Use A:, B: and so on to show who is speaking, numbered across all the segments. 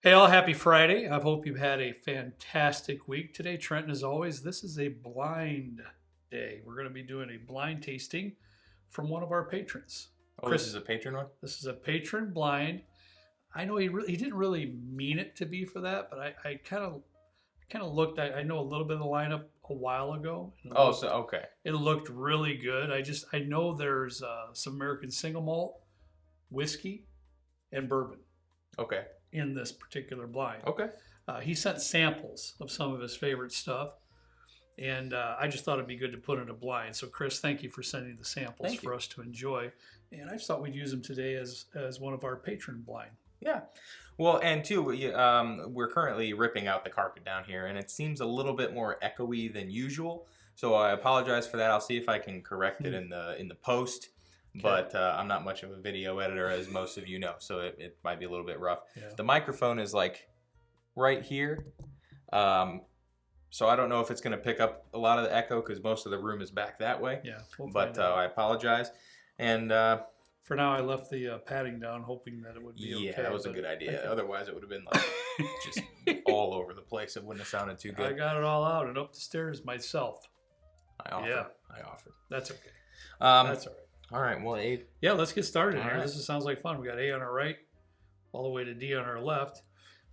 A: Hey, all, happy Friday. I hope you've had a fantastic week today. Trenton, as always, this is a blind day. We're going to be doing a blind tasting from one of our patrons.
B: Oh, this is a patron one?
A: This is a patron blind. I know he didn't really mean it to be for that, but I kind of looked. I know a little bit of the lineup a while ago.
B: Oh, so okay.
A: It looked really good. I know there's some American single malt, whiskey, and bourbon
B: Okay.
A: in this particular blind.
B: Okay.
A: He sent samples of some of his favorite stuff, and I just thought it'd be good to put in a blind. So, Chris, thank you for sending the samples for us to enjoy. And I just thought we'd use them today as one of our patron blind.
B: Yeah. Well, and two, we're currently ripping out the carpet down here, and it seems a little bit more echoey than usual. So I apologize for that. I'll see if I can correct it in the post. Okay. But I'm not much of a video editor, as most of you know, so it might be a little bit rough. Yeah. The microphone is like right here. So I don't know if it's going to pick up a lot of the echo because most of the room is back that way.
A: Yeah.
B: But I apologize. And
A: for now, I left the padding down, hoping that it would be okay.
B: Yeah, that was a good idea. Otherwise, it would have been like just all over the place. It wouldn't have sounded too good.
A: I got it all out and up the stairs myself.
B: I offered.
A: That's okay.
B: That's all right. All right. Well, A.
A: Yeah, let's get started here.
B: Right.
A: This sounds like fun. We got A on our right, all the way to D on our left.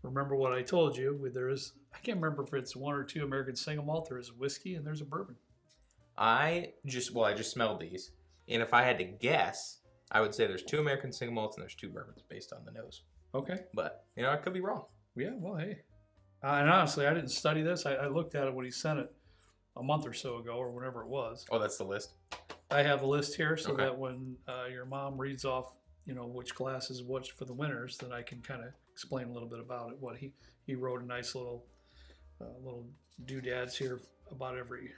A: Remember what I told you? I can't remember if it's one or two American single malt. There's a whiskey and there's a bourbon.
B: I just smelled these, and if I had to guess, I would say there's two American single malts and there's two bourbons based on the nose.
A: Okay.
B: But, I could be wrong.
A: Yeah, well, hey. And honestly, I didn't study this. I looked at it when he sent it a month or so ago or whenever it was.
B: Oh, that's the list?
A: I have a list here so that when your mom reads off, which glass is which for the winners, then I can kind of explain a little bit about it. What he wrote a nice little doodads here about every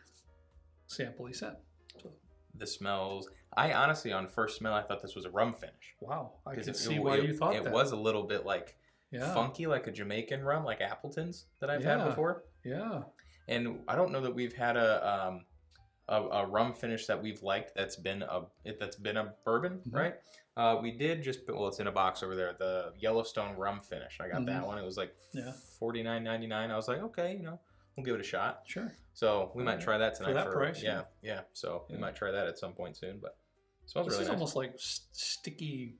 A: sample he sent. So.
B: The smells. I honestly, on first smell, I thought this was a rum finish.
A: Wow, I can see why you thought that.
B: It was a little bit like funky, like a Jamaican rum, like Appleton's that I've had before.
A: Yeah. And
B: I don't know that we've had a rum finish that we've liked that's been a bourbon, right? We did it's in a box over there, the Yellowstone rum finish. I got that one. It was like $49.99. I was like, okay, we'll give it a shot.
A: Sure.
B: So we might try that tonight
A: for that price.
B: Yeah. So we might try that at some point soon. But it smells really nice. It's
A: almost like sticky.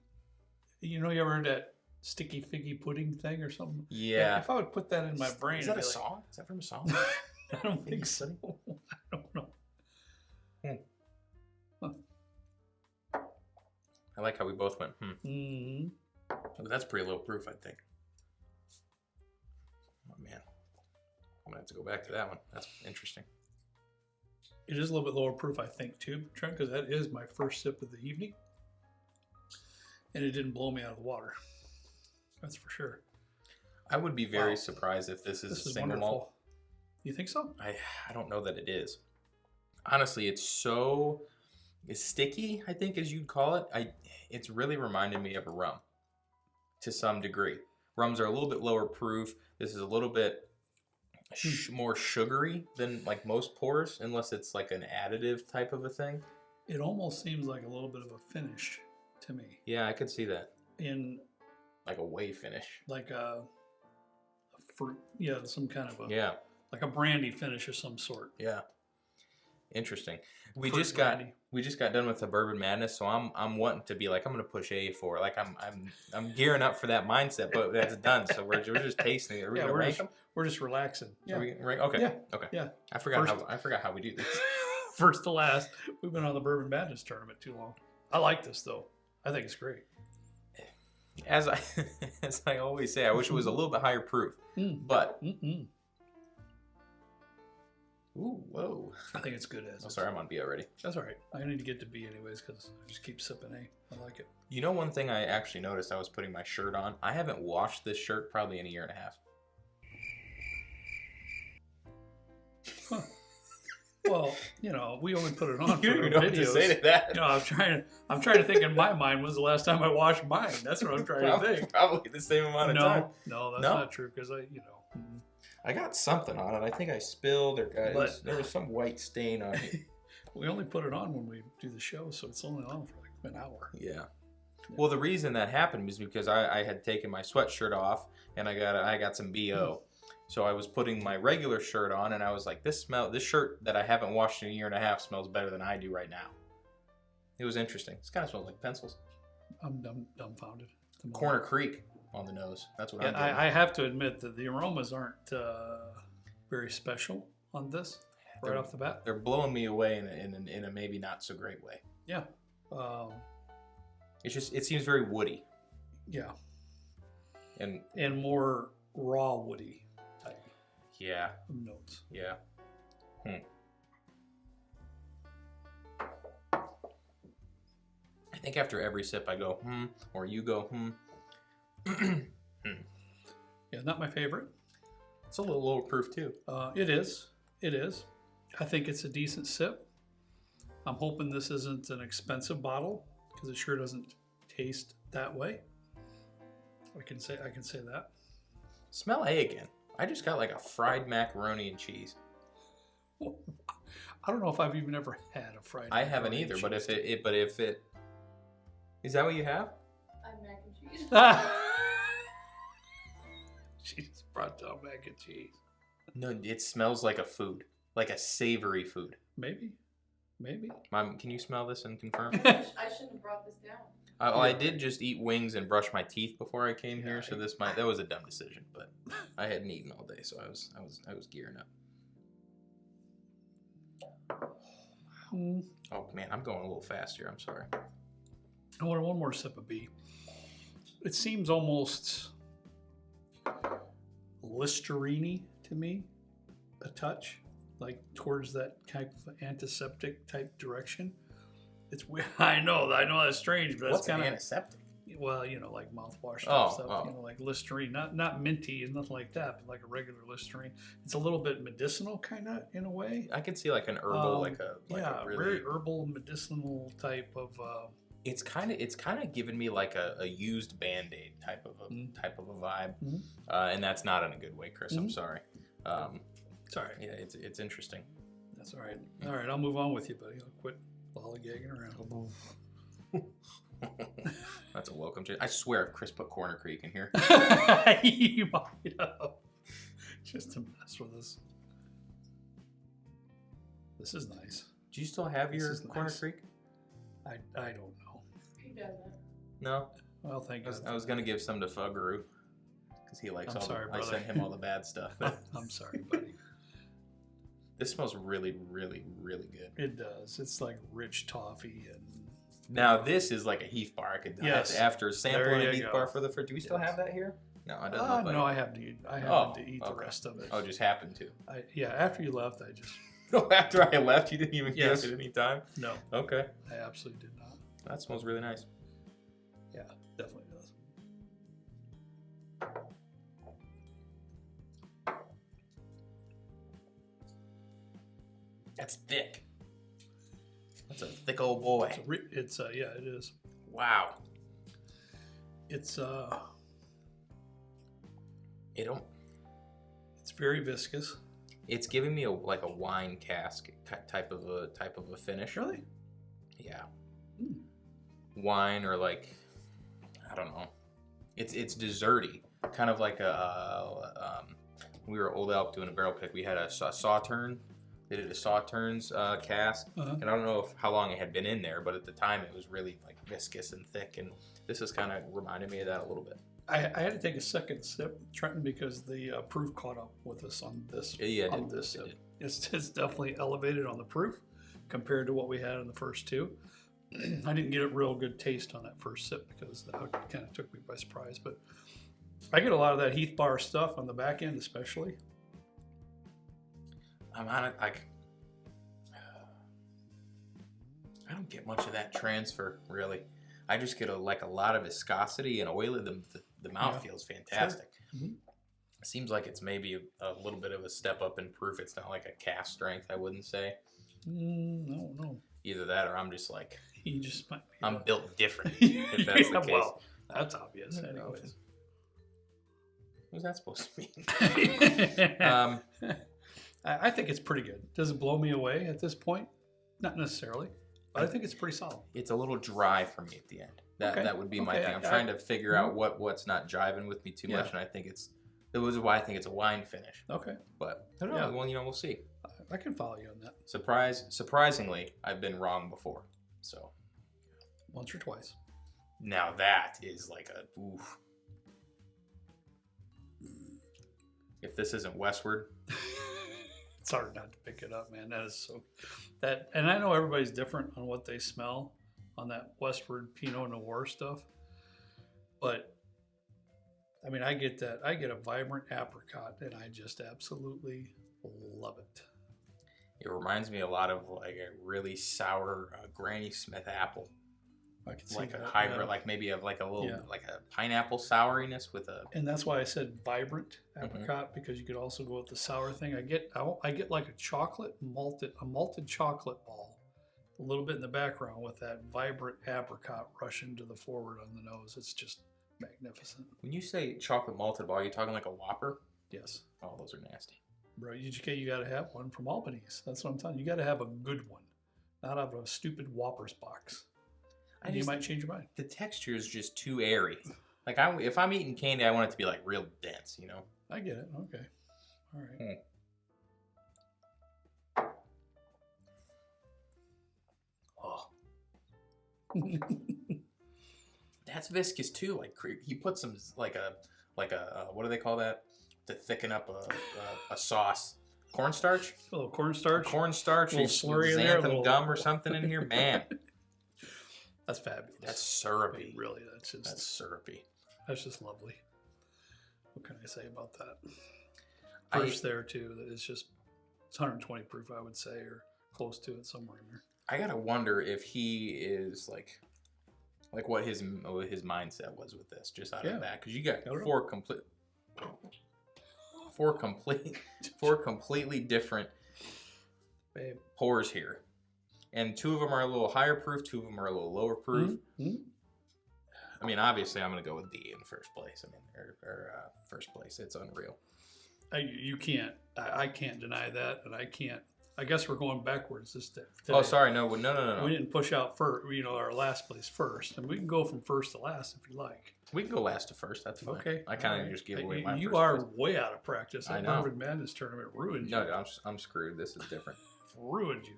A: You ever heard that sticky figgy pudding thing or something?
B: Yeah.
A: If I would put that in my brain,
B: is that a song? Is that from a song?
A: I don't think so. I don't know.
B: Huh. I like how we both went.
A: Mm-hmm.
B: Oh, that's pretty low proof, I think. Oh man, I'm gonna have to go back to that one. That's interesting.
A: It is a little bit lower proof, I think, too, Trent, because that is my first sip of the evening, and it didn't blow me out of the water. That's for sure.
B: I would be very surprised if this is a single malt.
A: You think so?
B: I don't know that it is. Honestly, it's sticky, I think, as you'd call it. It's really reminded me of a rum to some degree. Rums are a little bit lower proof. This is a little bit more sugary than like most pours, unless it's like an additive type of a thing.
A: It almost seems like a little bit of a finish to me.
B: Yeah, I could see that.
A: In
B: like a whey finish.
A: Like a fruit, some kind of like a brandy finish of some sort.
B: Yeah. Interesting. We just got done with the Bourbon Madness, so I'm wanting to be like, I'm gonna push A for, like, I'm gearing up for that mindset, but that's done. So we're just tasting it. Are we gonna rank them?
A: We're just relaxing. Yeah.
B: Okay.
A: Yeah.
B: Okay.
A: Yeah.
B: I forgot how we do this.
A: First to last. We've been on the Bourbon Madness tournament too long. I like this though. I think it's great.
B: As I always say, I wish it was a little bit higher proof, but. Ooh, whoa.
A: I think it's good as
B: Oh, sorry, I'm on B already.
A: That's all right. I need to get to B anyways because I just keep sipping A. I like it.
B: You know, one thing I actually noticed, I was putting my shirt on. I haven't washed this shirt probably in a year and a half.
A: Huh. Well, we only put it on for
B: you know
A: videos.
B: What to say to that.
A: I'm trying to think in my mind, when's the last time I washed mine? That's what I'm trying to think.
B: Probably the same amount of time.
A: No, that's not true because
B: I got something on it. I think I spilled or there was some white stain on it.
A: We only put it on when we do the show, so it's only on for like an hour.
B: Yeah. Well, the reason that happened was because I had taken my sweatshirt off and I got some BO. So I was putting my regular shirt on and I was like, this shirt that I haven't washed in a year and a half smells better than I do right now. It was interesting. It kind of smells like pencils.
A: I'm dumbfounded.
B: Corner Creek on the nose. That's what I'm getting.
A: I have to admit that the aromas aren't very special on this right off the bat.
B: They're blowing me away in a maybe not so great way.
A: Yeah.
B: It seems very woody.
A: Yeah.
B: And
A: more raw woody type.
B: Yeah.
A: Notes.
B: Yeah. I think after every sip I go, or you go,
A: Yeah, not my favorite.
B: It's a little lower proof too.
A: It is. It is. I think it's a decent sip. I'm hoping this isn't an expensive bottle because it sure doesn't taste that way. I can say that.
B: Smell A again. I just got like a fried macaroni and cheese.
A: I don't know if I've even ever had a fried.
B: I haven't either, but if it is that what you have?
C: I have mac and cheese.
A: She just brought down mac and cheese.
B: No, it smells like a food, like a savory food.
A: Maybe.
B: Mom, can you smell this and confirm?
C: I shouldn't have brought this down.
B: I did just eat wings and brush my teeth before I came here, so that was a dumb decision. But I hadn't eaten all day, so I was gearing up. Oh man, I'm going a little fast here. I'm sorry.
A: I want one more sip of B. It seems almost Listerine to me, a touch, like towards that type of antiseptic type direction. It's weird. I know that's strange, but
B: What's
A: it's kind of
B: antiseptic?
A: Well, like mouthwash stuff,
B: Oh.
A: like Listerine, not minty and nothing like that, but like a regular Listerine. It's a little bit medicinal, kind of in a way.
B: I could see like an herbal, a really
A: very herbal medicinal type of.
B: It's kind of giving me like a used Band-Aid type of a vibe, and that's not in a good way, Chris. I'm sorry.
A: Sorry.
B: Yeah, it's interesting.
A: That's all right. All right, I'll move on with you, buddy. I'll quit lollygagging around.
B: That's a welcome to. I swear, if Chris put Corner Creek in here.
A: You might have. Just to mess with us. This is nice.
B: Do you still have your Corner Creek?
A: I don't know.
C: He doesn't.
B: No.
A: Well, thank you.
B: I was gonna give some to Fuggaroo because he likes I sent him all the bad stuff. But
A: I'm sorry, buddy.
B: This smells really, really, really good.
A: It does. It's like rich toffee and.
B: Now this is like a Heath bar. I could after sampling a Heath bar for do we still have that here? No, I don't know.
A: No, I haven't to eat the rest of it.
B: Oh, just happened to.
A: After you left, I just.
B: No, after I left, you didn't even give us at any time?
A: No.
B: Okay.
A: I absolutely did not.
B: That smells really nice.
A: Yeah, definitely does.
B: That's thick. That's a thick old boy.
A: It is.
B: Wow.
A: It's
B: It's
A: very viscous.
B: It's giving me a wine cask type of a finish.
A: Really?
B: Yeah. Wine or I don't know. It's desserty, kind of like we were at Old Elk doing a barrel pick. We had a Sauterne. They did a Sauternes cask, and I don't know how long it had been in there, but at the time it was really viscous and thick, and this is kind of reminded me of that a little bit.
A: I had to take a second sip, Trenton, because the proof caught up with us on this.
B: Yeah,
A: It's definitely elevated on the proof compared to what we had in the first two. I didn't get a real good taste on that first sip because that kind of took me by surprise. But I get a lot of that Heath Bar stuff on the back end, especially.
B: I'm on it. I don't get much of that transfer really. I just get a lot of viscosity and oily. The mouth feels fantastic. Sure. Mm-hmm. Seems like it's maybe a little bit of a step up in proof. It's not like a cask strength, I wouldn't say.
A: No.
B: Either that or I'm just like
A: you just might be
B: I'm built different. If that's the case.
A: Well, that's obvious. Anyways,
B: what was that supposed to mean?
A: I think it's pretty good. Does it blow me away at this point? Not necessarily, but I think it's pretty solid.
B: It's a little dry for me at the end. That would be my thing. I'm trying to figure out what's not jiving with me too much, and I think that was why I think it's a wine finish.
A: Okay.
B: But I don't know. Well, we'll see.
A: I can follow you on that.
B: Surprisingly, I've been wrong before. So
A: once or twice.
B: Now that is like a oof. If this isn't Westward,
A: it's hard not to pick it up, man. That is so that, and I know everybody's different on what they smell on that Westward Pinot Noir stuff, but I mean, I get that. I get a vibrant apricot, and I just absolutely love it.
B: It reminds me a lot of like a really sour Granny Smith apple.
A: I can see
B: like
A: that,
B: a hybrid, like maybe of like a little like a pineapple souriness with a.
A: And that's why I said vibrant apricot, because you could also go with the sour thing. I get like a malted chocolate ball, a little bit in the background with that vibrant apricot rushing to the forward on the nose. It's just magnificent.
B: When you say chocolate malted ball, are you talking like a Whopper?
A: Yes.
B: Oh, those are nasty.
A: Bro, you got to have one from Albany's. That's what I'm telling you. You got to have a good one, not out of a stupid Whoppers box. And you might change your mind.
B: The texture is just too airy. Like if I'm eating candy, I want it to be like real dense, you know?
A: I get it. Okay. All right.
B: Oh. That's viscous too. Like he put some like a what do they call that to thicken up a sauce? Cornstarch.
A: A little cornstarch.
B: Cornstarch.
A: A little slurry in there.
B: Xanthan gum or something in here, man.
A: That's fabulous.
B: That's syrupy.
A: Really, that's
B: syrupy.
A: That's just lovely. What can I say about that? First there too. It's 120 proof, I would say, or close to it, somewhere in there.
B: I gotta wonder if he is like what his mindset was with this, just out of that, because you got four completely different pours here. And two of them are a little higher proof, two of them are a little lower proof.
A: Mm-hmm.
B: I mean, obviously, I'm going to go with D in first place. I mean, or first place. It's unreal.
A: You can't. I can't deny that, and I can't. I guess we're going backwards this day.
B: Oh, sorry. No. We
A: didn't push out our last place first, and we can go from first to last if you like.
B: We can go last to first. That's fine.
A: Okay.
B: I kind of just gave away my.
A: You
B: first
A: are
B: place.
A: way out of practice.
B: I
A: That
B: know.
A: Bourbon Madness tournament ruined you.
B: No, I'm screwed. This is different.
A: Ruined you.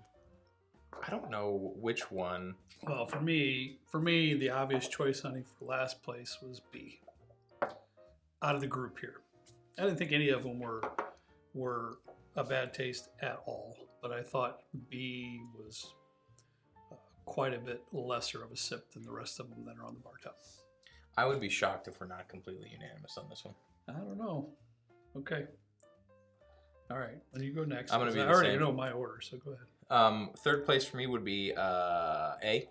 B: I don't know which one.
A: Well, for me, the obvious choice, honey, for last place was B. Out of the group here, I didn't think any of them were a bad taste at all, but I thought B was quite a bit lesser of a sip than the rest of them that are on the bar top.
B: I would be shocked if we're not completely unanimous on this one.
A: I don't know. Okay. All right. Then you go next.
B: I'm gonna be
A: I
B: the
A: already
B: same.
A: know my order, so go ahead.
B: Third place for me would be A.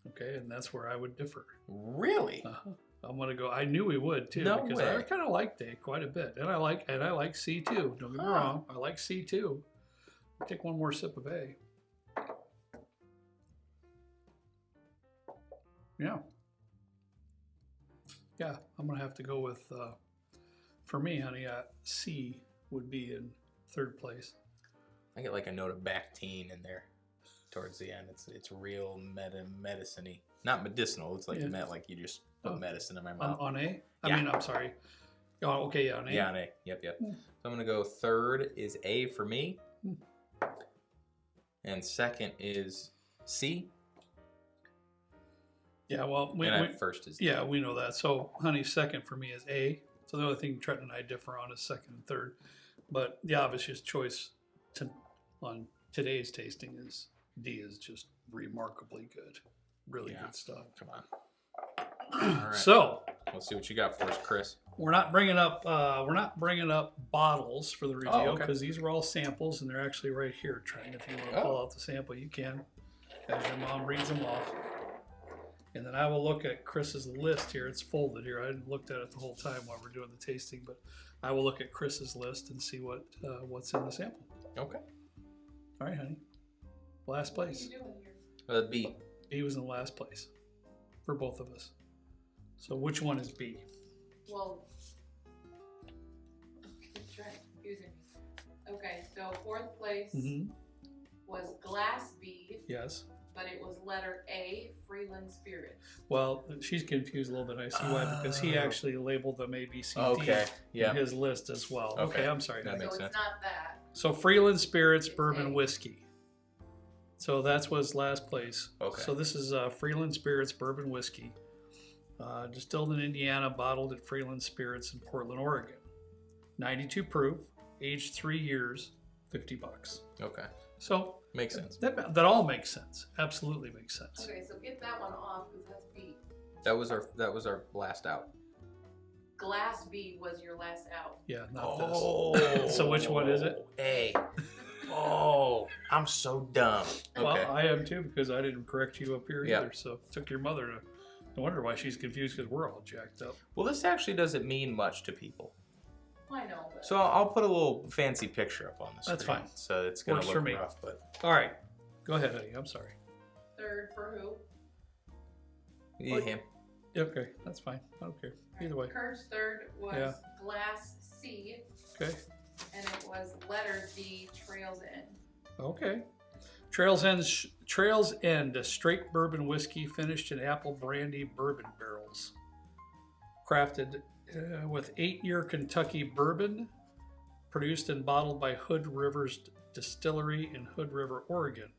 A: Okay, and that's where I would differ.
B: Really?
A: Uh-huh. I'm gonna go. I knew we would too,
B: No
A: because
B: way.
A: I kind of liked A quite a bit, and I like C too. Don't get me wrong, I like C too. Take one more sip of A. Yeah, I'm gonna have to go with. For me, honey, C would be in third place.
B: I get like a note of Bactine in there towards the end. It's real medicine-y. Not medicinal. It's like like you just put medicine in my mouth.
A: On A? I mean, I'm sorry. Oh, okay, on A.
B: Yeah, on A. Yep. So I'm gonna go third is A for me, and second is C.
A: Yeah, well,
B: first is D.
A: Yeah, we know that. So, honey, second for me is A. So the only thing Trenton and I differ on is second and third. But the obvious choice on today's tasting is D is just remarkably good. Really good stuff.
B: Come on. All right.
A: So
B: let's see what you got for us, Chris.
A: we're not bringing up bottles for the review because
B: okay.
A: these were all samples and they're actually right here. Trenton, if you want to pull out the sample, you can. As your mom reads them off. And then I will look at Chris's list here. It's folded here. I hadn't looked at it the whole time while we're doing the tasting, but I will look at Chris's list and see what's in the sample.
B: Okay.
A: All right, honey. Last place.
C: What are you doing here?
B: B.
A: B was in last place for both of us. So which one is B?
C: Well, it's confusing me. Okay, so fourth place was Glass B,
A: Yes.
C: but it was letter A, Freeland Spirits.
A: Well, she's confused a little bit. I see why, because he actually labeled them A, B, C, D
B: Okay. Yeah.
A: in his list as well.
B: Okay.
A: Okay, I'm sorry.
B: That makes
C: So
B: sense.
C: it's not that.
A: So Freeland Spirits
C: It's
A: Bourbon
C: A.
A: Whiskey. So that's was last place.
B: Okay.
A: So this is Freeland Spirits Bourbon Whiskey, distilled in Indiana, bottled at Freeland Spirits in Portland, Oregon. 92 proof, aged 3 years, $50.
B: Okay.
A: So
B: Makes sense.
A: that all makes sense. Absolutely makes sense.
C: Okay, so get that one off because that's B.
B: That was our last out.
C: Glass B was your last out.
A: Yeah, not
B: Oh.
A: this. So which one is it?
B: A. Oh, I'm so dumb. Okay.
A: Well, I am too because I didn't correct you up here
B: Yeah.
A: either. So it took your mother to. No wonder why she's confused because we're all jacked up.
B: Well, this actually doesn't mean much to people.
C: I know, but
B: So I'll put a little fancy picture up on the screen.
A: That's fine.
B: So it's gonna
A: Works
B: look
A: for me.
B: rough, but
A: All right, go ahead, honey. I'm sorry.
C: third for who?
B: yeah.
A: Okay, that's fine. I don't care. Either way.
C: Kurt's third was
A: Yeah.
C: Glass C,
A: Okay.
C: and it was letter D, Trails End.
A: Okay. Trails End, a straight bourbon whiskey finished in apple brandy bourbon barrels. Crafted with 8-year Kentucky bourbon, produced and bottled by Hood Rivers Distillery in Hood River, Oregon.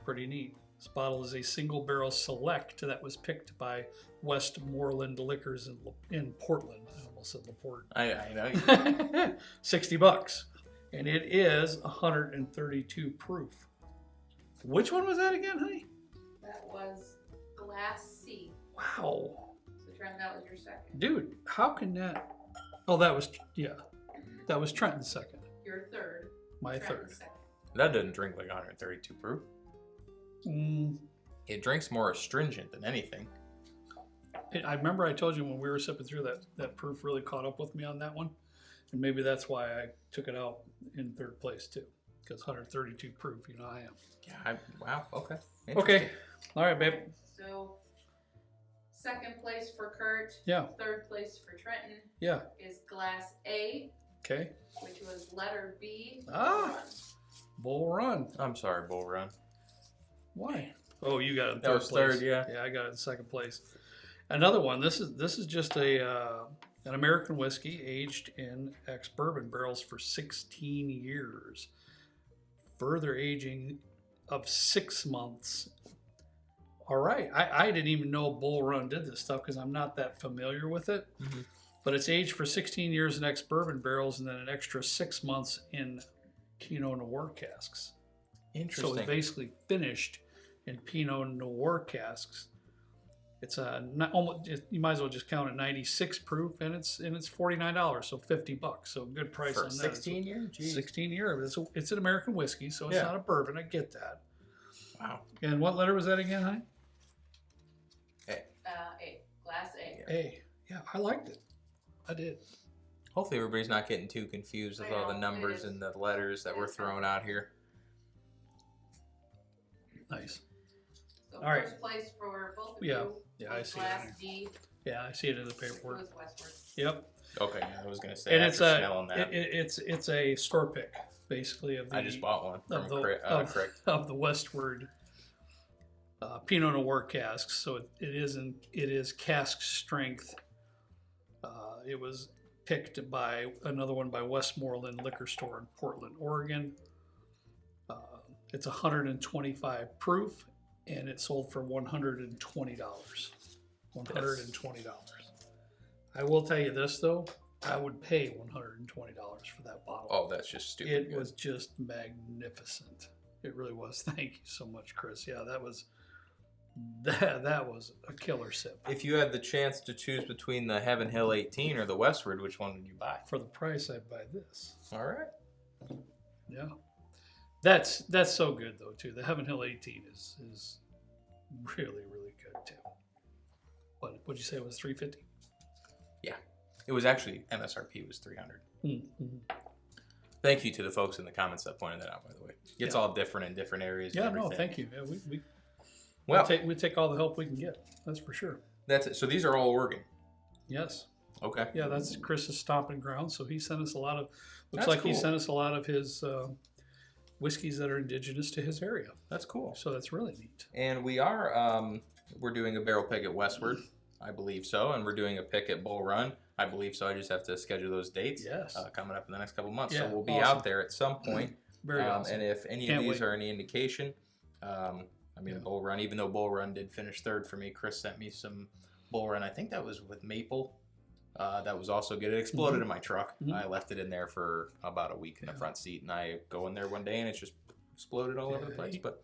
A: Pretty neat. This bottle is a single barrel select that was picked by Westmoreland Liquors in Portland. I almost said LaPorte.
B: I know.
A: $60. And it is 132 proof. Which one was that again, honey?
C: That was Glass C.
A: Wow.
C: So Trent, that was your second.
A: Dude, how can that... Oh, that was... Yeah. That was Trenton's second.
C: Your third.
A: My
C: Trent's
A: third.
C: second.
B: That doesn't drink like 132 proof.
A: Mm,
B: It drinks more astringent than anything.
A: I remember I told you when we were sipping through that proof really caught up with me on that one. And maybe that's why I took it out in third place too. Because 132 proof, you know I am.
B: Yeah. Wow. Okay.
A: Okay. All right, babe.
C: So second place for Kurt.
A: Yeah.
C: Third place for Trenton
A: Yeah.
C: is Glass A,
A: Okay.
C: which was letter B.
A: Ah. Bull Run.
B: I'm sorry, Bull Run.
A: Why? Oh, you got it in
B: That
A: third
B: was
A: place.
B: third, yeah.
A: Yeah, I got it in second place. Another one. This is just an American whiskey aged in ex-bourbon barrels for 16 years. Further aging of 6 months. All right. I didn't even know Bull Run did this stuff because I'm not that familiar with it.
B: Mhm.
A: But it's aged for 16 years in ex-bourbon barrels and then an extra 6 months in Pinot Noir casks. So
B: Interesting.
A: it's basically finished in Pinot Noir casks. It's you might as well just count it 96 proof, and it's $49, so $50. So good price
B: For
A: on that.
B: 16 years? Jeez.
A: 16 year. It's an American whiskey, so it's
B: Yeah.
A: not a bourbon. I get that.
B: Wow.
A: And what letter was that again, honey?
C: A. Glass A.
A: A. Yeah, I liked it. I did.
B: Hopefully everybody's not getting too confused with
C: I
B: all the
C: know,
B: numbers
C: it is.
B: and the letters that we're
C: It's
B: throwing out here.
A: Nice.
C: So
A: All right.
C: first place for both of
A: Yeah.
C: you
A: Yeah, I
C: was
A: see it
C: Glass
A: in there.
C: D,
A: Yeah, I see it in the
C: which
A: paperwork.
C: was Westward.
A: Yep.
B: Okay, I was gonna say
A: And
B: after smelling that,
A: it's a store pick, basically, of the
B: I just bought one from
A: of the,
B: Crick.
A: of the Westward Pinot Noir casks. So it is cask strength. It was picked by another one by Westmoreland Liquor Store in Portland, Oregon. It's 125 proof, and it sold for $120. $120. I will tell you this though, I would pay $120 for that bottle.
B: Oh, that's just stupid.
A: It
B: good.
A: was just magnificent. It really was. Thank you so much, Chris. Yeah, that was a killer sip.
B: If you had the chance to choose between the Heaven Hill 18 or the Westward, which one would you buy?
A: For the price, I'd buy this.
B: All right.
A: Yeah, that's so good though too. The Heaven Hill 18 is really good too. What would you say it was $350?
B: Yeah, it was actually MSRP was $300.
A: Mm-hmm.
B: Thank you to the folks in the comments that pointed that out. By the way, it's
A: Yeah.
B: all different in different areas.
A: Yeah,
B: and
A: no,
B: everything.
A: thank you. Yeah,
B: Well,
A: we take all the help we can get. That's for sure.
B: that's it. So these are all Oregon.
A: Yes.
B: Okay.
A: Yeah, that's Chris's stomping ground. So he sent us a lot of. Looks
B: That's
A: like he
B: cool.
A: sent us a lot of his whiskeys that are indigenous to his area.
B: That's cool.
A: So that's really neat.
B: And we are we're doing a barrel pick at Westward, I believe so, and we're doing a pick at Bull Run, I believe so. I just have to schedule those dates.
A: Yes.
B: Coming up in the next couple months.
A: Yeah,
B: So we'll be
A: awesome.
B: out there at some point.
A: Very awesome.
B: And if any
A: Can't
B: of these
A: wait.
B: are any indication, I mean,
A: Yeah.
B: Bull Run, even though Bull Run did finish third for me, Chris sent me some Bull Run. I think that was with Maple. That was also good. It exploded in my truck. I left it in there for about a week in the front seat, and I go in there one day and it's just exploded all over the place. But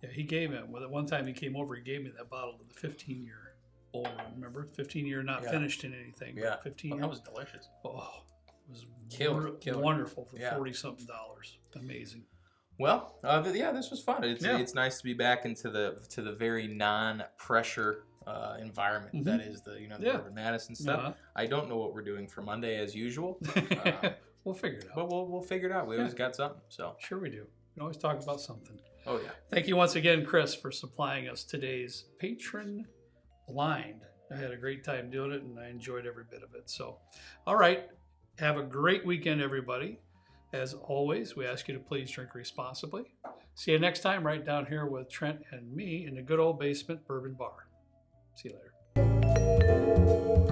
A: yeah, he gave it. Well, one time he came over, he gave me that bottle of the 15-year Bull Run. Remember, 15-year, not finished in anything.
B: Yeah,
A: 15-year.
B: that was delicious.
A: Oh, it was
B: Killed it.
A: wonderful for
B: Yeah.
A: $40-something. Amazing.
B: Well, yeah, this was fun. It's nice to be back into the very non-pressure environment that is the Bourbon Madison stuff. I don't know what we're doing for Monday as usual,
A: We'll figure it out.
B: but we'll figure it out. We always got something. So
A: Sure we do. We can always talk about something.
B: oh yeah,
A: Thank you once again, Chris, for supplying us today's patron blind. I had a great time doing it, and I enjoyed every bit of it. So, all right. Have a great weekend, everybody. As always, we ask you to please drink responsibly. See you next time right down here with Trent and me in the good old basement bourbon bar. See you later.